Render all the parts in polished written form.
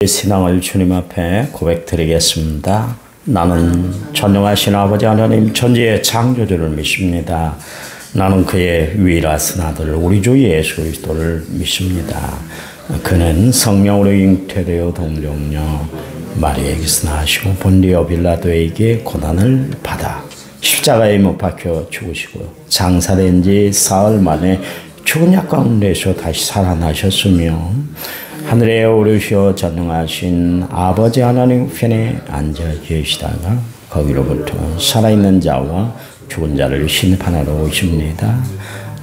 신앙을 주님 앞에 고백드리겠습니다. 나는 전능하신 아버지 하나님 천지의 창조주를 믿습니다. 나는 그의 유일하신 아들 우리 주 예수 그리스도를 믿습니다. 그는 성령으로 잉태되어 동정녀 마리아에게서 나시고 본디오 빌라도에게 고난을 받아 십자가에 못 박혀 죽으시고 장사된 지 사흘 만에 죽은 약 가운데서 다시 살아나셨으며 하늘에 오르시어 전능하신 아버지 하나님 편에 앉아 계시다가 거기로부터 살아있는 자와 죽은 자를 심판하러 오십니다.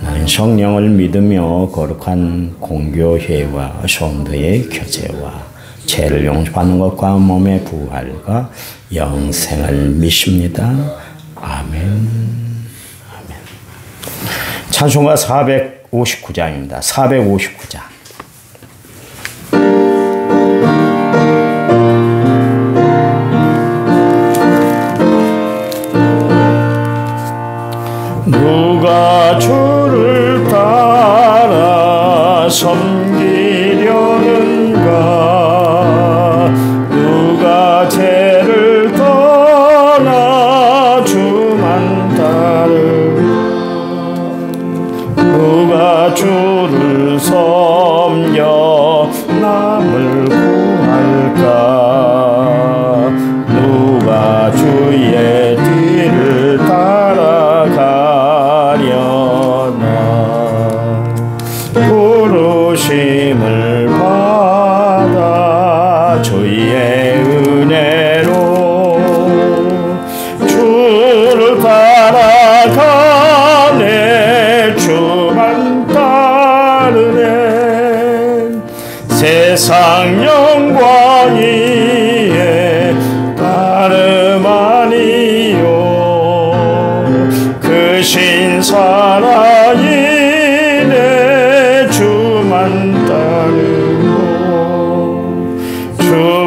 나는 성령을 믿으며 거룩한 공교회와 성도의 교제와 죄를 용서받는 것과 몸의 부활과 영생을 믿습니다. 아멘. 아멘. 찬송가 459장입니다. 459장. 누가 주를 따라 섬기려는가? 누가 죄를 떠나 주만 따르? 누가 주를 섬겨 남을 구할까? 누가 주의 뒤를 부르심을 받아 주의 은혜로 주를 따라가네 주만 따르네 세상 영광 위에 따름 아니요 그 신사랑이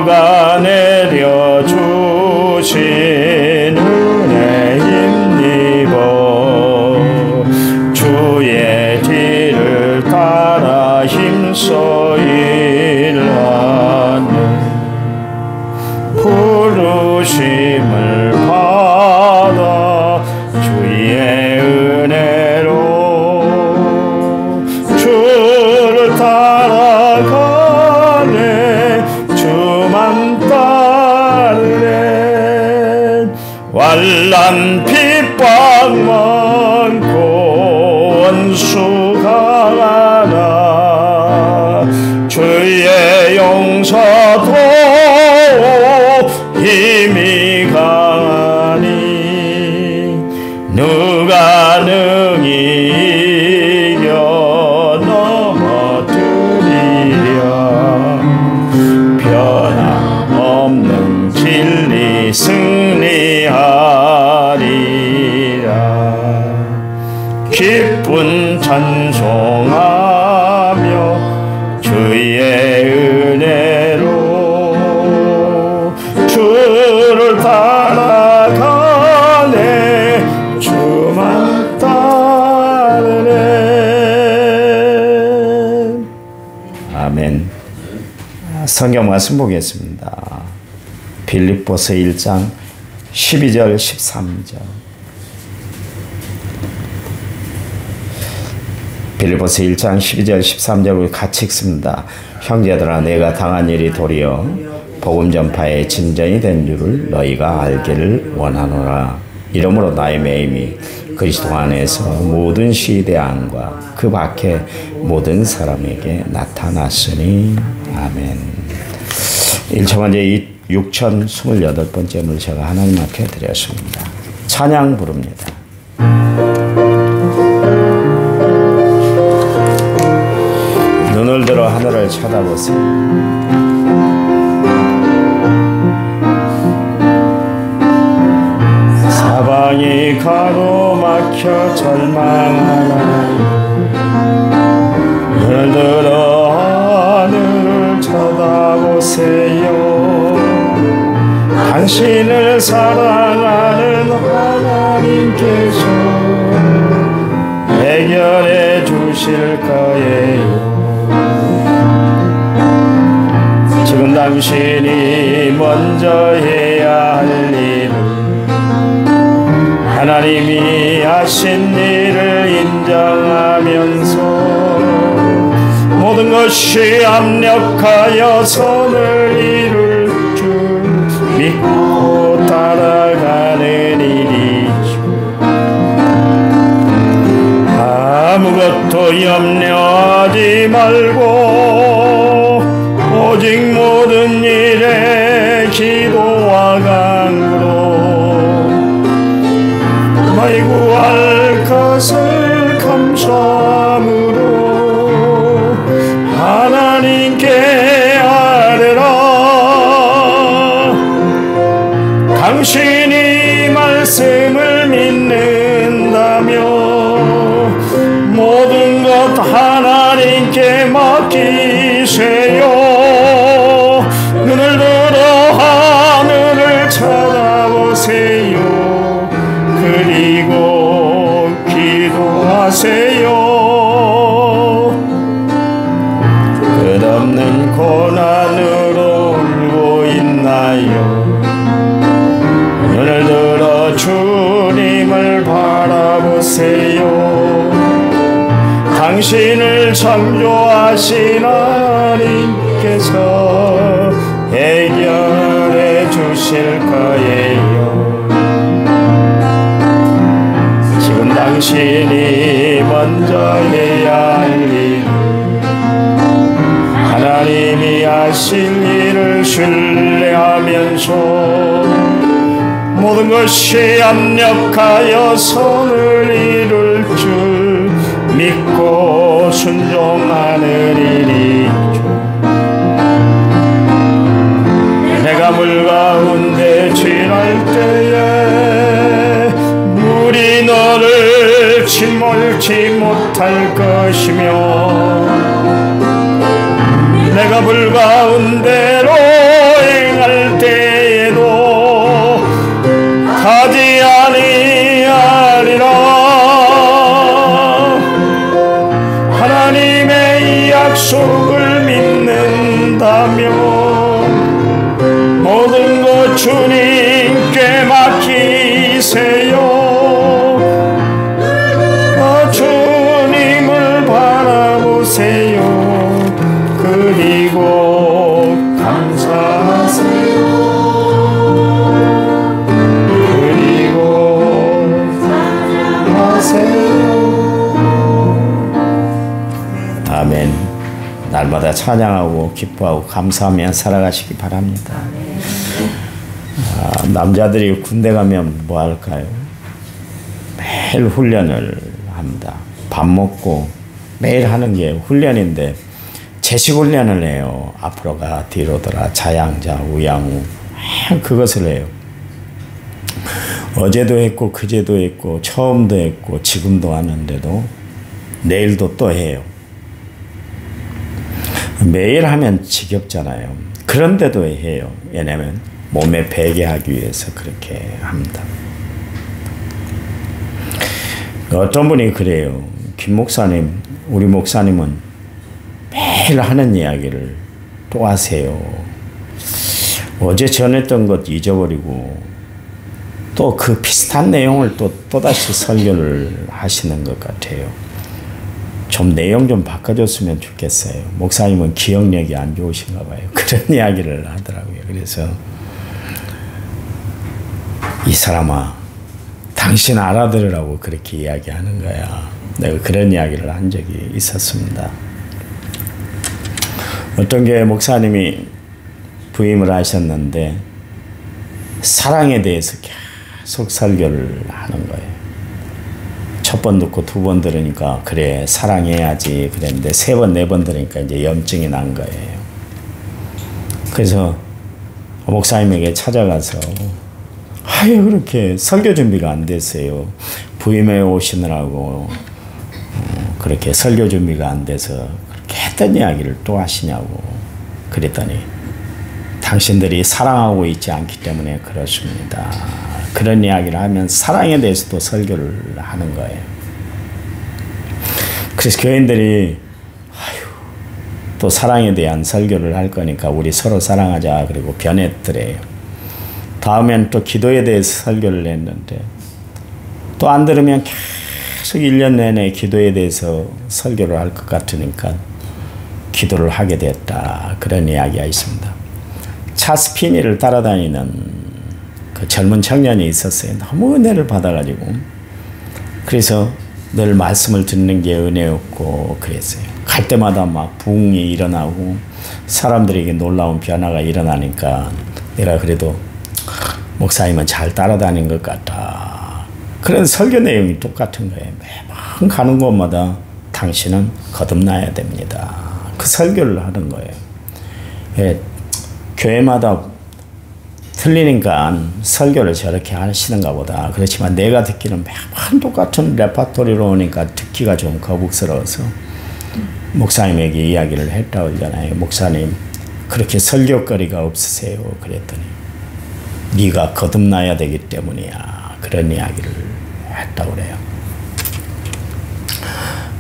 주가 내려주신 은혜 힘입어 주의 뒤를 따라 힘써 일하네 부르심을 받아 주의 은혜로 주를 따라가네 주만 따르네 환난 핍박 많고 원수가 많아 주의 용서도 힘이 강하니 누가 능히 이겨 넘어뜨리랴 변함없는 진리 승리하리라 기쁜 찬송하며 주의 은혜로 주를 따라가네 주만 따르네 아멘. 성경 말씀 보겠습니다. 빌립보서 1장 12절 13절 빌립보서 1장 12절 13절 우리 같이 읽습니다. 형제들아 내가 당한 일이 도리어 복음 전파의 진전이 된 줄을 너희가 알기를 원하노라. 이러므로 나의 매임이 그리스도 안에서 모든 시대안과 그 밖에 모든 사람에게 나타났으니 아멘. 1차번째 6028번째 제가 하나님 앞에 드렸습니다. 찬양 부릅니다. 눈을 들어 하늘을 쳐다보세요. 사방이 가로막혀 절망하나요. 눈을 들어 하늘을 쳐다보세요. 당신을 사랑하는 하나님께서 해결해 주실 거예요. 지금 당신이 먼저 해야 할 일을 하나님이 하신 일을 인정하면서 모든 것이 합력하여 선을 이룰 줄 믿고 따라가는 일이죠. 아무것도 염려하지 말고 오직 모든 일에 기도와 간구로 너희 구할 것을 감사함으로 하나님께 아뢰라. 당신이 말씀을 믿는다면 모든 것 하나님께 맡기세요. 눈을 들어 하늘을 쳐다보세요. 그리고 기도하세요. 끝없는 고난으로 울고 있나요? 눈을 들어 주님을 바라보세요. 당신을 창조하신 하나님께서 해결해 주실 거예요. 지금 당신이 먼저 해야 할 일, 하나님이 하실 일을 신뢰하면서 모든 것이 합력하여 선을 이룰 줄 믿고 순종하는 일이죠. 내가 물 가운데 지날 때에 물이 너를 침몰치 못할 것이며 내가 물 가운데로 행할 때에도 가지 아니하리라. 하나님의 약속을 믿는다면 모든 것 주님께 맡기세요. 주님을 바라보세요. 그리고 감사하세요. 그리고 사랑하세요. 아멘. 날마다 찬양하고 기뻐하고 감사하며 살아가시기 바랍니다. 남자들이 군대 가면 뭐 할까요? 매일 훈련을 합니다. 밥 먹고 매일 하는 게 훈련인데 제식 훈련을 해요. 앞으로 가, 뒤로 돌아, 자양자, 우양우 그것을 해요. 어제도 했고 그제도 했고 처음도 했고 지금도 하는데도 내일도 또 해요. 매일 하면 지겹잖아요. 그런데도 해요. 왜냐하면 몸에 배게 하기 위해서 그렇게 합니다. 어떤 분이 그래요. 김 목사님, 우리 목사님은 매일 하는 이야기를 또 하세요. 어제 전했던 것 잊어버리고 또 그 비슷한 내용을 또다시 설교를 하시는 것 같아요. 좀 내용 좀 바꿔줬으면 좋겠어요. 목사님은 기억력이 안 좋으신가 봐요. 그런 이야기를 하더라고요. 그래서 이 사람아, 당신 알아들으라고 그렇게 이야기하는 거야. 내가 그런 이야기를 한 적이 있었습니다. 어떤 교회 목사님이 부임을 하셨는데 사랑에 대해서 계속 설교를 하는 거예요. 첫 번 듣고 두 번 들으니까 그래 사랑해야지 그랬는데 세 번 네 번 들으니까 이제 염증이 난 거예요. 그래서 목사님에게 찾아가서 아유 그렇게 설교 준비가 안 됐어요. 부임해 오시느라고 그렇게 설교 준비가 안 돼서 그렇게 했던 이야기를 또 하시냐고 그랬더니 당신들이 사랑하고 있지 않기 때문에 그렇습니다. 그런 이야기를 하면 사랑에 대해서도 설교를 하는 거예요. 그래서 교인들이 아유 또 사랑에 대한 설교를 할 거니까 우리 서로 사랑하자 그리고 변했더래요. 다음엔 또 기도에 대해서 설교를 했는데 또 안 들으면 계속 1년 내내 기도에 대해서 설교를 할 것 같으니까 기도를 하게 됐다. 그런 이야기가 있습니다. 찰스 피니를 따라다니는 그 젊은 청년이 있었어요. 너무 은혜를 받아가지고 그래서 늘 말씀을 듣는 게 은혜였고 그랬어요. 갈 때마다 막 부흥이 일어나고 사람들에게 놀라운 변화가 일어나니까 내가 그래도 목사님은 잘 따라다닌 것 같다. 그런 설교 내용이 똑같은 거예요. 매번 가는 곳마다 당신은 거듭나야 됩니다. 그 설교를 하는 거예요. 예, 교회마다 틀리니까 설교를 저렇게 하시는가 보다. 그렇지만 내가 듣기는 매번 똑같은 레파토리로 오니까 듣기가 좀 거북스러워서 목사님에게 이야기를 했다고 그러잖아요. 목사님 그렇게 설교거리가 없으세요. 그랬더니 네가 거듭나야 되기 때문이야. 그런 이야기를 했다고 그래요.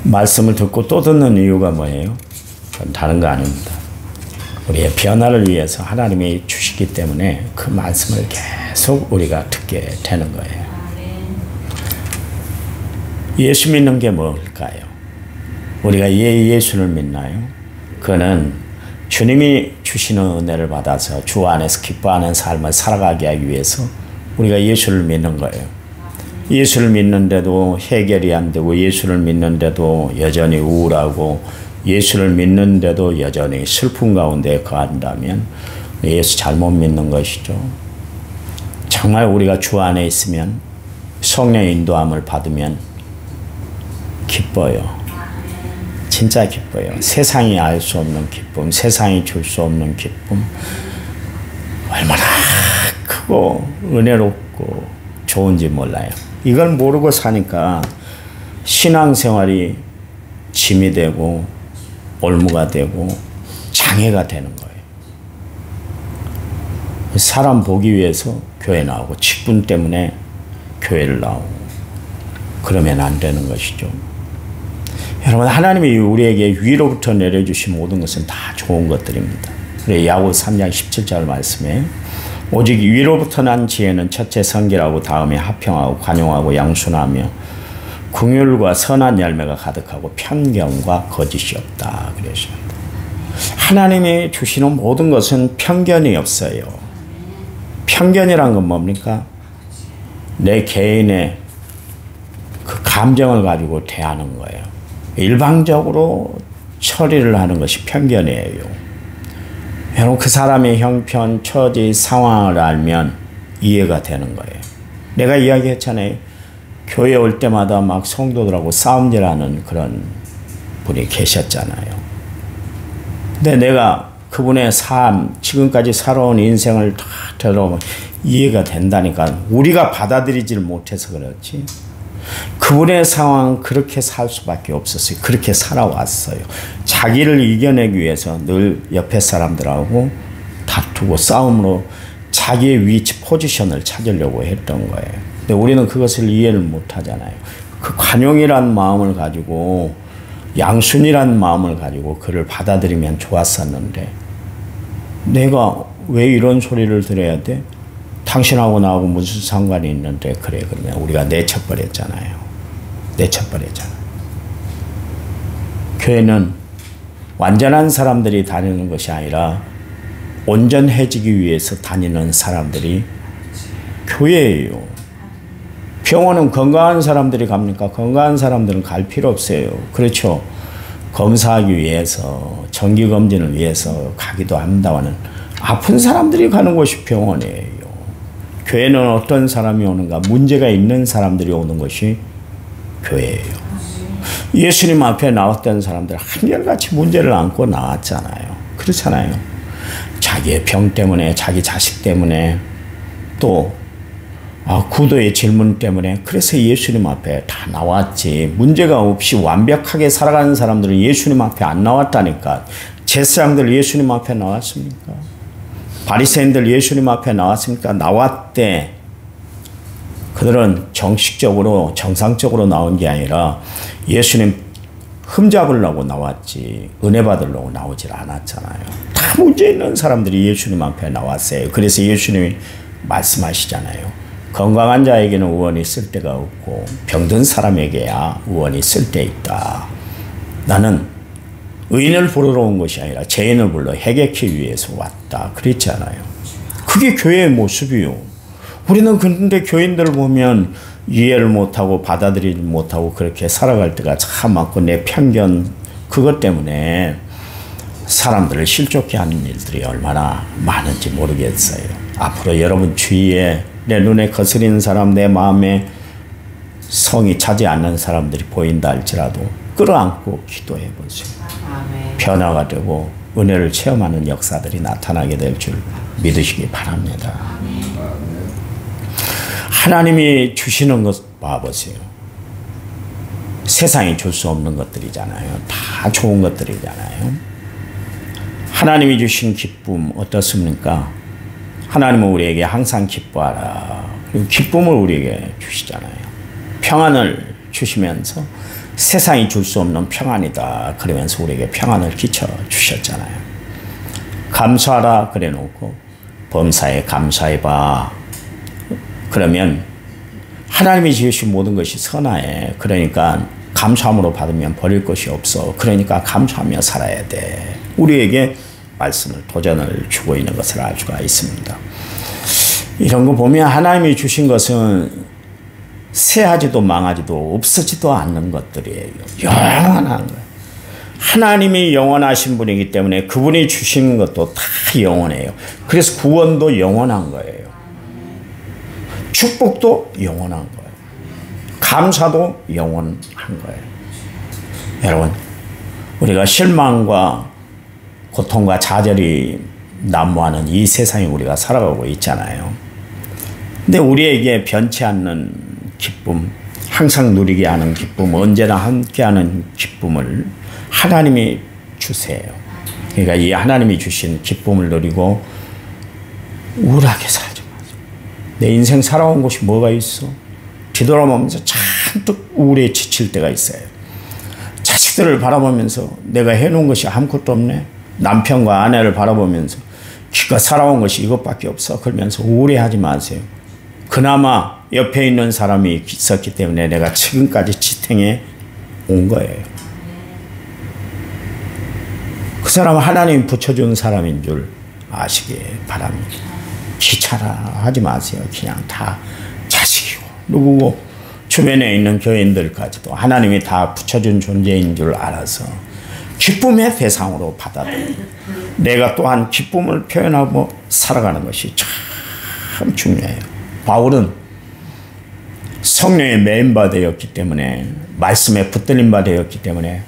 말씀을 듣고 또 듣는 이유가 뭐예요? 그건 다른 거 아닙니다. 우리의 변화를 위해서 하나님이 주시기 때문에 그 말씀을 계속 우리가 듣게 되는 거예요. 예수 믿는 게 뭘까요? 우리가 예수를 믿나요? 그거는 주님이 주시는 은혜를 받아서 주 안에서 기뻐하는 삶을 살아가게 하기 위해서 우리가 예수를 믿는 거예요. 예수를 믿는데도 해결이 안 되고 예수를 믿는데도 여전히 우울하고 예수를 믿는데도 여전히 슬픔 가운데 거한다면 예수 잘못 믿는 것이죠. 정말 우리가 주 안에 있으면 성령의 인도함을 받으면 기뻐요. 진짜 기뻐요. 세상이 알 수 없는 기쁨, 세상이 줄 수 없는 기쁨, 얼마나 크고 은혜롭고 좋은지 몰라요. 이걸 모르고 사니까 신앙생활이 짐이 되고 올무가 되고 장애가 되는 거예요. 사람 보기 위해서 교회 나오고 직분 때문에 교회를 나오고 그러면 안 되는 것이죠. 여러분 하나님이 우리에게 위로부터 내려주신 모든 것은 다 좋은 것들입니다. 그래 야고보서 3장 17절 말씀에 오직 위로부터 난 지혜는 첫째 성결하고 다음에 화평하고 관용하고 양순하며 긍휼과 선한 열매가 가득하고 편견과 거짓이 없다 그러십니다. 하나님이 주시는 모든 것은 편견이 없어요. 편견이란 건 뭡니까? 내 개인의 그 감정을 가지고 대하는 거예요. 일방적으로 처리를 하는 것이 편견이에요. 여러분 그 사람의 형편, 처지, 상황을 알면 이해가 되는 거예요. 내가 이야기했잖아요. 교회 올 때마다 막 성도들하고 싸움질하는 그런 분이 계셨잖아요. 근데 내가 그분의 삶, 지금까지 살아온 인생을 다 들어보면 이해가 된다니까. 우리가 받아들이질 못해서 그렇지. 그분의 상황 그렇게 살 수밖에 없었어요. 그렇게 살아왔어요. 자기를 이겨내기 위해서 늘 옆에 사람들하고 다투고 싸움으로 자기의 위치, 포지션을 찾으려고 했던 거예요. 근데 우리는 그것을 이해를 못하잖아요. 그 관용이란 마음을 가지고 양순이란 마음을 가지고 그를 받아들이면 좋았었는데 내가 왜 이런 소리를 들어야 돼? 당신하고 나하고 무슨 상관이 있는데 그래 그러면 우리가 내쳐버렸잖아요. 내쳐버렸잖아요. 교회는 완전한 사람들이 다니는 것이 아니라 온전해지기 위해서 다니는 사람들이 교회예요. 병원은 건강한 사람들이 갑니까? 건강한 사람들은 갈 필요 없어요. 그렇죠. 검사하기 위해서 정기검진을 위해서 가기도 합니다만 아픈 사람들이 가는 곳이 병원이에요. 교회는 어떤 사람이 오는가? 문제가 있는 사람들이 오는 것이 교회예요. 예수님 앞에 나왔던 사람들 한결같이 문제를 안고 나왔잖아요. 그렇잖아요. 자기의 병 때문에, 자기 자식 때문에, 또 구도의 질문 때문에 그래서 예수님 앞에 다 나왔지. 문제가 없이 완벽하게 살아가는 사람들은 예수님 앞에 안 나왔다니까. 제사장들 예수님 앞에 나왔습니까? 바리새인들 예수님 앞에 나왔습니까? 나왔대. 그들은 정식적으로 정상적으로 나온 게 아니라 예수님 흠잡으려고 나왔지 은혜 받으려고 나오질 않았잖아요. 다 문제 있는 사람들이 예수님 앞에 나왔어요. 그래서 예수님이 말씀하시잖아요. 건강한 자에게는 의원이 쓸 데가 없고 병든 사람에게야 의원이 쓸 데 있다. 나는 의인을 부르러 온 것이 아니라 죄인을 불러 해결하기 위해서 왔다. 그랬잖아요. 그게 교회의 모습이요. 우리는 근데 교인들을 보면 이해를 못하고 받아들이지 못하고 그렇게 살아갈 때가 참 많고 내 편견 그것 때문에 사람들을 실족해 하는 일들이 얼마나 많은지 모르겠어요. 앞으로 여러분 주위에 내 눈에 거스리는 사람, 내 마음에 성이 차지 않는 사람들이 보인다 할지라도 끌어안고 기도해 보세요. 변화가 되고 은혜를 체험하는 역사들이 나타나게 될 줄 믿으시기 바랍니다. 하나님이 주시는 것 봐보세요. 세상이 줄 수 없는 것들이잖아요. 다 좋은 것들이잖아요. 하나님이 주신 기쁨 어떻습니까? 하나님은 우리에게 항상 기뻐하라. 그리고 기쁨을 우리에게 주시잖아요. 평안을 주시면서 세상이 줄 수 없는 평안이다. 그러면서 우리에게 평안을 끼쳐 주셨잖아요. 감사하라 그래 놓고 범사에 감사해봐. 그러면 하나님이 지으신 모든 것이 선하에 그러니까 감사함으로 받으면 버릴 것이 없어. 그러니까 감사하며 살아야 돼. 우리에게 말씀을 도전을 주고 있는 것을 알 수가 있습니다. 이런 거 보면 하나님이 주신 것은 쇠하지도 망하지도 없어지도 않는 것들이에요. 영원한 거예요. 하나님이 영원하신 분이기 때문에 그분이 주신 것도 다 영원해요. 그래서 구원도 영원한 거예요. 축복도 영원한 거예요. 감사도 영원한 거예요. 여러분, 우리가 실망과 고통과 좌절이 난무하는 이 세상에 우리가 살아가고 있잖아요. 근데 우리에게 변치 않는 기쁨, 항상 누리게 하는 기쁨, 언제나 함께하는 기쁨을 하나님이 주세요. 그러니까 이 하나님이 주신 기쁨을 누리고 우울하게 살지 마세요. 내 인생 살아온 곳이 뭐가 있어? 뒤돌아보면서 잔뜩 우울에 지칠 때가 있어요. 자식들을 바라보면서 내가 해놓은 것이 아무것도 없네. 남편과 아내를 바라보면서 기껏 살아온 것이 이것밖에 없어. 그러면서 우울해하지 마세요. 그나마 옆에 있는 사람이 있었기 때문에 내가 지금까지 지탱해 온 거예요. 그 사람은 하나님이 붙여준 사람인 줄 아시기 바랍니다. 귀찮아 하지 마세요. 그냥 다 자식이고 누구고 주변에 있는 교인들까지도 하나님이 다 붙여준 존재인 줄 알아서 기쁨의 대상으로 받아들이고 내가 또한 기쁨을 표현하고 살아가는 것이 참 중요해요. 바울은 성령의 메인바 되었기 때문에 말씀에 붙들린 바 되었기 때문에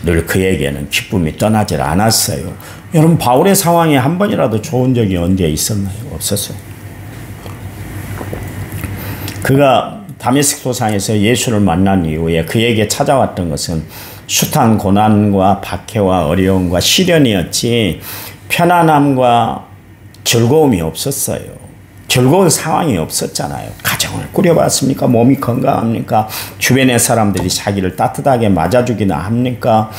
늘 그에게는 기쁨이 떠나질 않았어요. 여러분 바울의 상황이 한 번이라도 좋은 적이 언제 있었나요? 없었어요. 그가 다메섹 상에서 예수를 만난 이후에 그에게 찾아왔던 것은 숱한 고난과 박해와 어려움과 시련이었지 편안함과 즐거움이 없었어요. 즐거운 상황이 없었잖아요. 가정을 꾸려봤습니까? 몸이 건강합니까? 주변의 사람들이 자기를 따뜻하게 맞아주기나 합니까?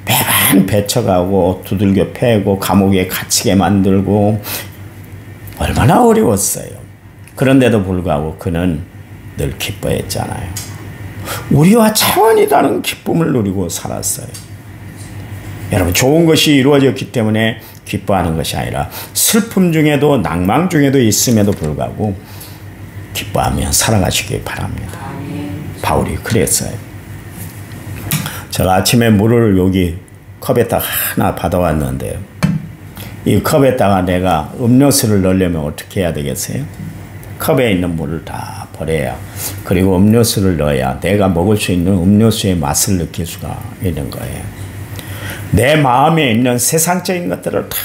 매번 배쳐가고 두들겨 패고 감옥에 갇히게 만들고 얼마나 어려웠어요. 그런데도 불구하고 그는 늘 기뻐했잖아요. 우리와 차원이 다른 기쁨을 누리고 살았어요. 여러분 좋은 것이 이루어졌기 때문에 기뻐하는 것이 아니라 슬픔 중에도 낭망 중에도 있음에도 불구하고 기뻐하며 살아가시기 바랍니다. 바울이 그랬어요. 제가 아침에 물을 여기 컵에다가 하나 받아왔는데요. 이 컵에다가 내가 음료수를 넣으려면 어떻게 해야 되겠어요? 컵에 있는 물을 다 버려야 그리고 음료수를 넣어야 내가 먹을 수 있는 음료수의 맛을 느낄 수가 있는 거예요. 내 마음에 있는 세상적인 것들을 다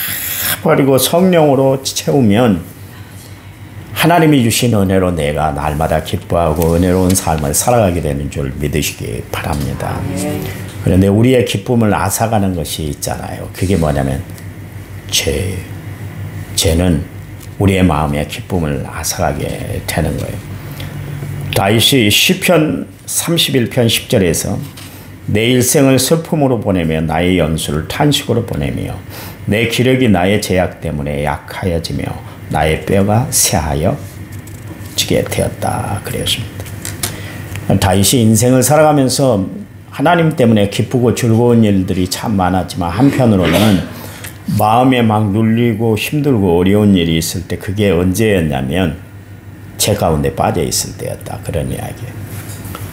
버리고 성령으로 채우면 하나님이 주신 은혜로 내가 날마다 기뻐하고 은혜로운 삶을 살아가게 되는 줄 믿으시기 바랍니다. 그런데 우리의 기쁨을 앗아가는 것이 있잖아요. 그게 뭐냐면 죄는 우리의 마음의 기쁨을 앗아가게 되는 거예요. 다윗이 시편 31편 10절에서 내 일생을 슬픔으로 보내며 나의 연수를 탄식으로 보내며 내 기력이 나의 제약 때문에 약하여지며 나의 뼈가 쇠하여지게 되었다. 그랬습니다. 다윗이 인생을 살아가면서 하나님 때문에 기쁘고 즐거운 일들이 참 많았지만 한편으로는 마음에 막 눌리고 힘들고 어려운 일이 있을 때 그게 언제였냐면 제 가운데 빠져 있을 때였다. 그런 이야기예요.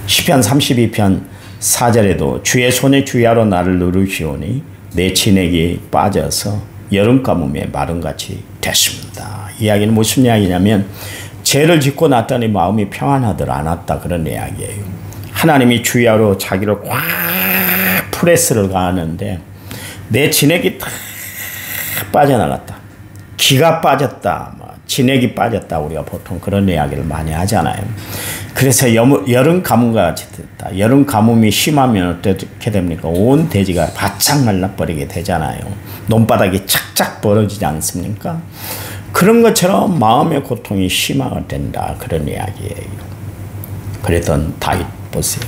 시편 32편 4절에도 주의 손이 주야로 나를 누르시오니 내 진액이 빠져서 여름 가뭄에 마름같이 됐습니다. 이야기는 무슨 이야기냐면 죄를 짓고 났더니 마음이 평안하들 않았다. 그런 이야기예요. 하나님이 주야로 자기를 꽉 프레스를 가하는데 내 진액이 다 빠져나갔다. 기가 빠졌다. 진액이 빠졌다. 우리가 보통 그런 이야기를 많이 하잖아요. 그래서 여름 가뭄과 같이 됐다. 여름 가뭄이 심하면 어떻게 됩니까? 온 대지가 바짝 말라버리게 되잖아요. 논바닥이 착착 벌어지지 않습니까? 그런 것처럼 마음의 고통이 심하게 된다. 그런 이야기예요. 그랬던 다윗 보세요.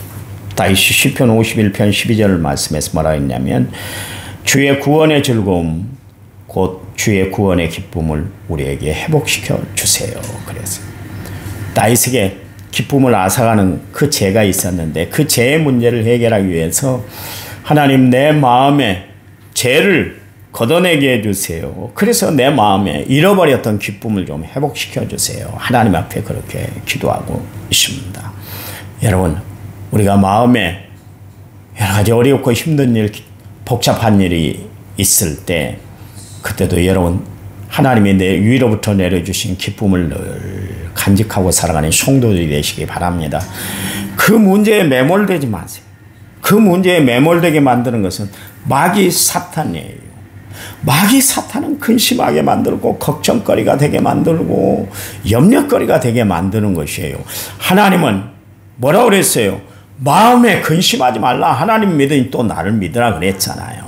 다윗이 시편 51편 12절 말씀에서 뭐라 했냐면 주의 구원의 즐거움 곧 주의 구원의 기쁨을 우리에게 회복시켜 주세요. 그래서 다윗에게 기쁨을 앗아가는 그 죄가 있었는데 그 죄의 문제를 해결하기 위해서 하나님 내 마음에 죄를 걷어내게 해주세요. 그래서 내 마음에 잃어버렸던 기쁨을 좀 회복시켜 주세요. 하나님 앞에 그렇게 기도하고 있습니다. 여러분 우리가 마음에 여러 가지 어렵고 힘든 일, 복잡한 일이 있을 때 그때도 여러분 하나님이 내 위로부터 내려주신 기쁨을 늘 간직하고 살아가는 성도들이 되시기 바랍니다. 그 문제에 매몰되지 마세요. 그 문제에 매몰되게 만드는 것은 마귀 사탄이에요. 마귀 사탄은 근심하게 만들고 걱정거리가 되게 만들고 염려거리가 되게 만드는 것이에요. 하나님은 뭐라고 그랬어요? 마음에 근심하지 말라. 하나님 믿으니 또 나를 믿으라 그랬잖아요.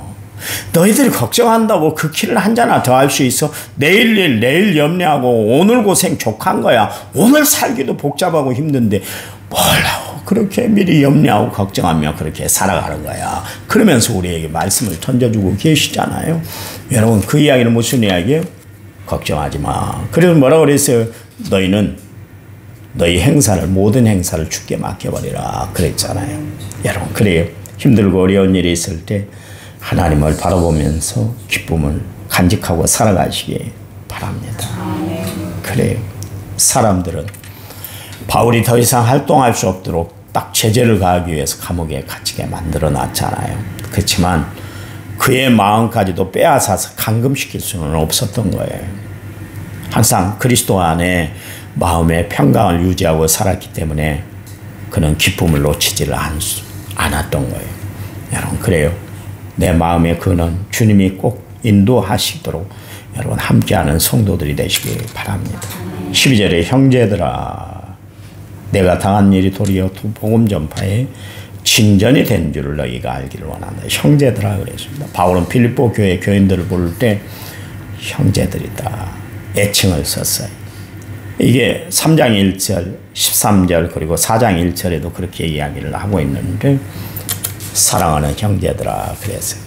너희들이 걱정한다고 그 키를 한 잔나 더 할 수 있어? 내일 일 내일 염려하고 오늘 고생 족한 거야. 오늘 살기도 복잡하고 힘든데 뭐라고 그렇게 미리 염려하고 걱정하며 그렇게 살아가는 거야. 그러면서 우리에게 말씀을 던져주고 계시잖아요. 여러분 그 이야기는 무슨 이야기예요? 걱정하지 마. 그래서 뭐라고 그랬어요? 너희는 너희 행사를 모든 행사를 주께 맡겨버리라 그랬잖아요. 여러분 그래요. 힘들고 어려운 일이 있을 때 하나님을 바라보면서 기쁨을 간직하고 살아가시기 바랍니다. 그래요. 사람들은 바울이 더 이상 활동할 수 없도록 딱 제재를 가하기 위해서 감옥에 갇히게 만들어 놨잖아요. 그렇지만 그의 마음까지도 빼앗아서 감금시킬 수는 없었던 거예요. 항상 그리스도 안에 마음의 평강을 유지하고 살았기 때문에 그는 기쁨을 놓치지를 않았던 거예요. 여러분 그래요. 내 마음의 근원 주님이 꼭 인도하시도록 여러분 함께하는 성도들이 되시길 바랍니다. 12절에 형제들아 내가 당한 일이 도리어 복음 전파에 진전이 된 줄을 너희가 알기를 원한다. 형제들아 그랬습니다. 바울은 필립보 교회 교인들을 부를 때 형제들이다. 애칭을 썼어요. 이게 3장 1절 13절 그리고 4장 1절에도 그렇게 이야기를 하고 있는데 사랑하는 형제들아 그랬어요.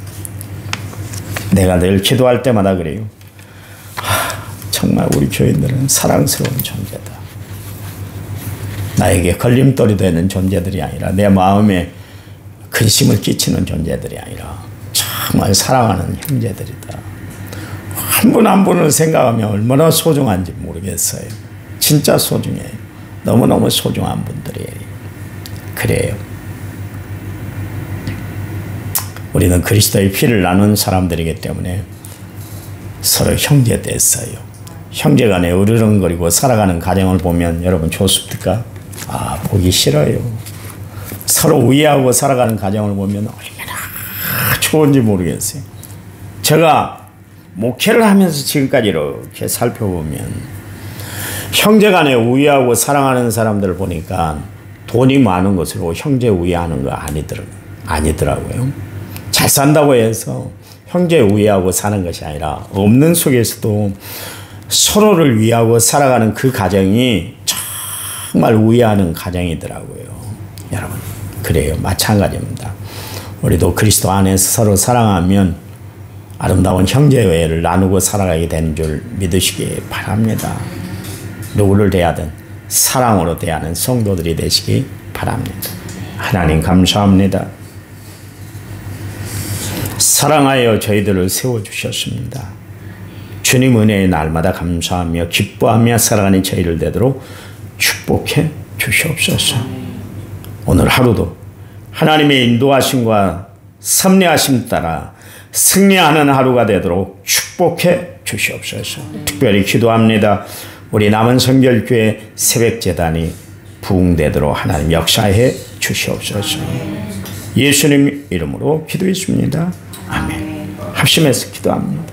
내가 늘 기도할 때마다 그래요. 정말 우리 교인들은 사랑스러운 존재다. 나에게 걸림돌이 되는 존재들이 아니라 내 마음에 근심을 끼치는 존재들이 아니라 정말 사랑하는 형제들이다. 한 분 한 분을 생각하면 얼마나 소중한지 모르겠어요. 진짜 소중해요. 너무너무 소중한 분들이에요. 그래요. 우리는 그리스도의 피를 나눈 사람들이기 때문에 서로 형제 됐어요. 형제간에 으르렁거리고 살아가는 가정을 보면 여러분 좋습니까? 보기 싫어요. 서로 우애하고 살아가는 가정을 보면 얼마나 좋은지 모르겠어요. 제가 목회를 하면서 지금까지 이렇게 살펴보면 형제간에 우애하고 사랑하는 사람들을 보니까 돈이 많은 것으로 형제 우애하는 거 아니더라고요. 잘 산다고 해서 형제 우애하고 사는 것이 아니라 없는 속에서도 서로를 위하고 살아가는 그 가정이 정말 우애하는 가정이더라고요. 여러분 그래요. 마찬가지입니다. 우리도 그리스도 안에서 서로 사랑하면 아름다운 형제회를 나누고 살아가게 되는 줄 믿으시기 바랍니다. 누구를 대하든 사랑으로 대하는 성도들이 되시기 바랍니다. 하나님 감사합니다. 사랑하여 저희들을 세워주셨습니다. 주님 은혜의 날마다 감사하며 기뻐하며 살아가는 저희를 되도록 축복해 주시옵소서. 오늘 하루도 하나님의 인도하심과 섭리하심 따라 승리하는 하루가 되도록 축복해 주시옵소서. 특별히 기도합니다. 우리 남은 성결교회 새벽재단이 부흥되도록 하나님 역사해 주시옵소서. 예수님 이름으로 기도했습니다. 아멘. 합심해서 기도합니다.